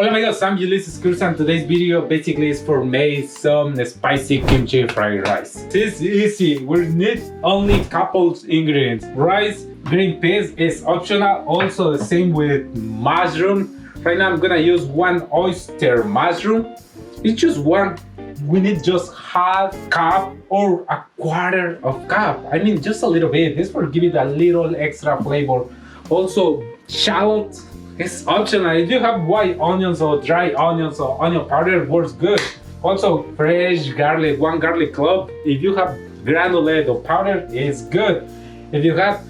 Hola amigos, I'm Ulysses Cruz and today's video basically is for make some spicy kimchi fried rice. This is easy, we need only couple ingredients. Rice, green peas is optional, also the same with mushroom. Right now I'm gonna use one oyster mushroom. It's just one. We need just half cup or a quarter of cup. I mean just a little bit. This will give it a little extra flavor. Also shallots. It's optional. If you have white onions or dry onions or onion powder, works good. Also, fresh garlic, one garlic clove. If you have granulated or powder, it's good. If you have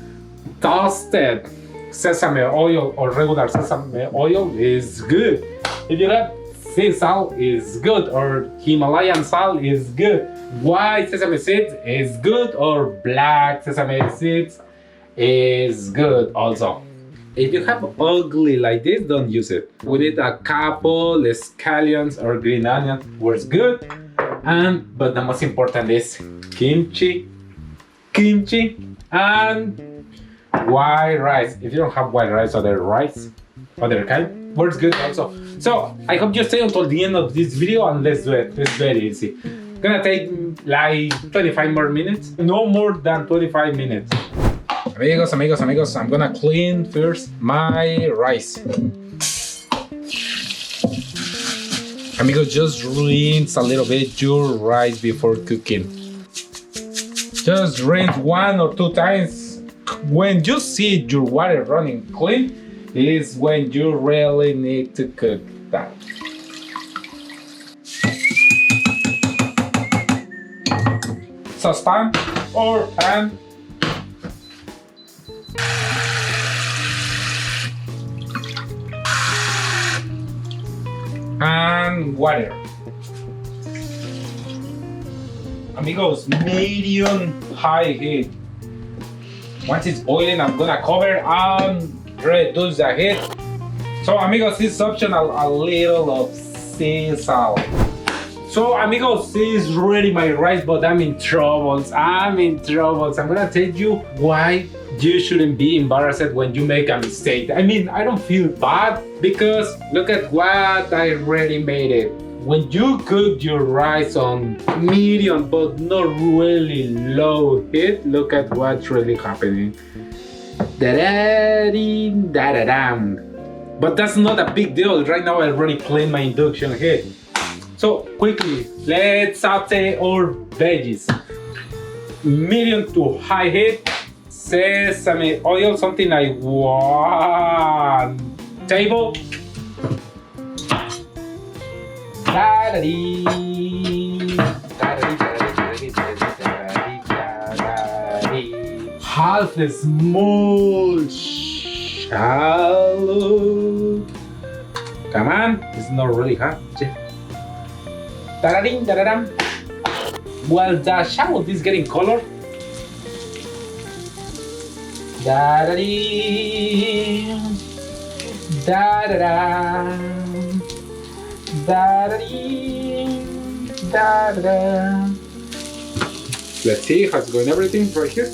toasted sesame oil or regular sesame oil, is good. If you have sea salt, is good, or Himalayan salt is good. White sesame seeds is good, or black sesame seeds is good also. If you have ugly like this, don't use it. We need a couple scallions or green onion, works good. But the most important is kimchi, and white rice. If you don't have white rice, other kind, works good also. So I hope you stay until the end of this video and let's do it. It's very easy. Gonna take like 25 more minutes, no more than 25 minutes. Amigos, I'm gonna clean first my rice. Amigos, just rinse a little bit your rice before cooking. Just rinse 1 or 2 times. When you see your water running clean, is when you really need to cook that. Saucepan or pan. And water. Amigos, medium high heat. Once it's boiling, I'm gonna cover and reduce the heat. So amigos, it's optional, a little of sea salt. So amigos, this is ready my rice, but I'm in troubles. I'm gonna tell you why you shouldn't be embarrassed when you make a mistake. I mean, I don't feel bad because look at what I already made it. When you cook your rice on medium but not really low heat, look at what's really happening. Da-da-dee-da-da-dam. But that's not a big deal. Right now I already cleaned my induction heat. So quickly, let's saute our veggies. Medium to high heat. Sesame oil, something like 1 table. Half a small shallot. Come on, it's not really hot. Well, the shallot is getting color. Da-da-dee, da-da-da, da-da-dee, da-da-da. Let's see how's going everything right here.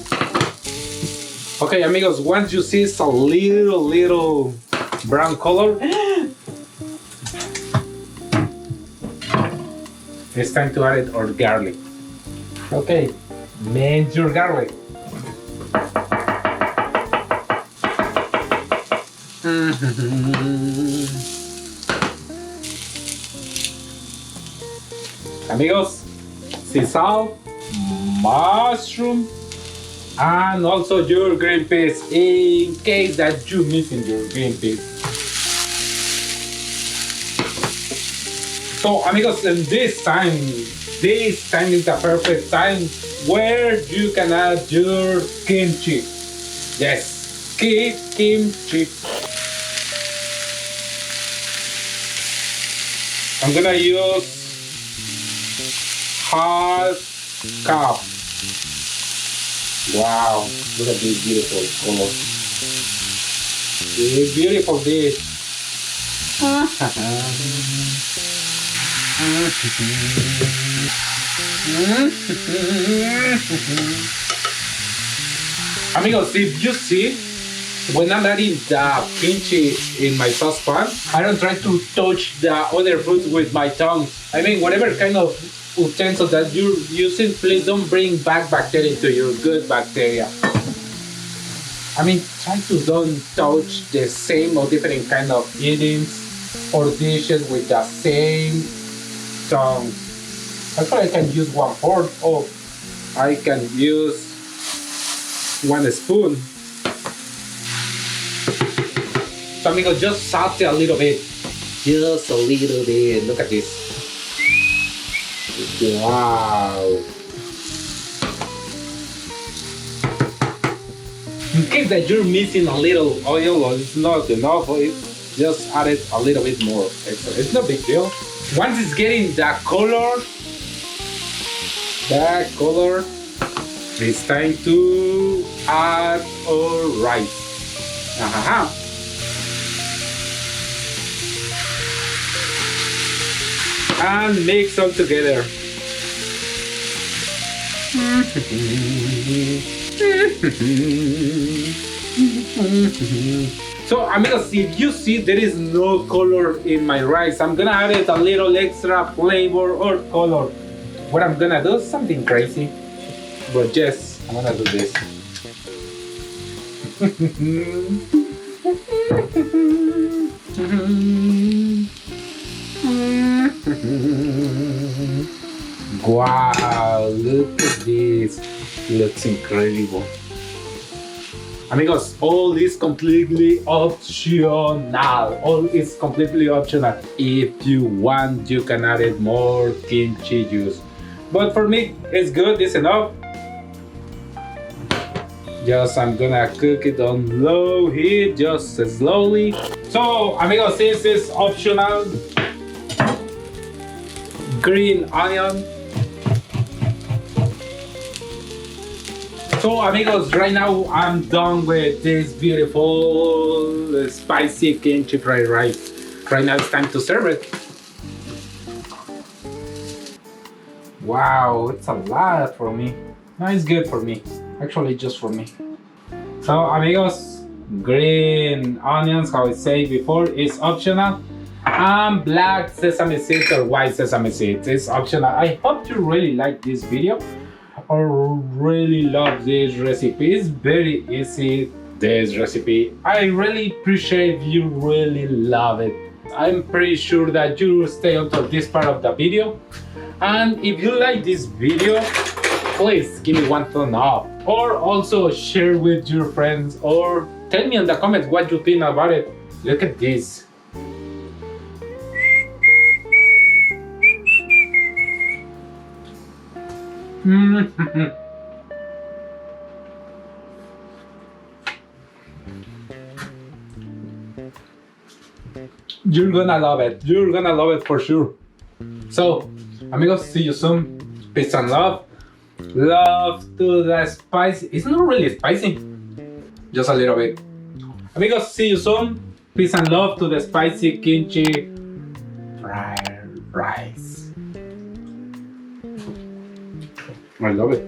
Okay, amigos, once you see it's a little brown color, it's time to add our garlic. Okay, mince your garlic. Amigos, sea salt, mushroom, and also your green peas in case that you're missing your green peas. So amigos, in this time is the perfect time where you can add your kimchi. Yes, kimchi. I'm gonna use half cup. Wow, look at this beautiful color. Beautiful dish. Amigos, if you see, when I'm adding the kimchi in my saucepan, I don't try to touch the other foods with my tongue. I mean, whatever kind of utensil that you're using, please don't bring bad bacteria into your good bacteria. I mean, try to don't touch the same or different kind of eatings or dishes with the same tongue. Actually, I can use 1/4 or I can use 1 spoon. So amigos, just saute a little bit. Just a little bit. Look at this. Wow. In case that you're missing a little oil or it's not enough oil, just add it a little bit more extra. It's no big deal. Once it's getting that color, it's time to add our rice. And mix all together. So amigos, if you see there is no color in my rice, I'm gonna add it a little extra flavor or color. What I'm gonna do is something crazy, but yes, I'm gonna do this. Wow, look at this. Looks incredible. Amigos, all is completely optional. All is completely optional. If you want, you can add it more kimchi juice. But for me, it's good, it's enough. Just I'm gonna cook it on low heat, just slowly. So, amigos, this is optional. Green onion. So amigos, right now I'm done with this beautiful spicy kimchi fried rice. Right now it's time to serve it. Wow, it's a lot for me. No, it's good for me. Actually, just for me. So amigos, green onions, how I said before, is optional. And black sesame seeds or white sesame seeds is optional. I hope you really like this video or really love this recipe. It's very easy, this recipe. I really appreciate you really love it. I'm pretty sure that you stay until this part of the video. And if you like this video, please give me 1 thumb up. Or also share with your friends or tell me in the comments what you think about it. Look at this. You're gonna love it. You're gonna love it for sure. So, amigos, see you soon. Peace and love. Love to the spicy. It's not really spicy, just a little bit. Amigos, see you soon. Peace and love to the spicy kimchi fried rice. I love it.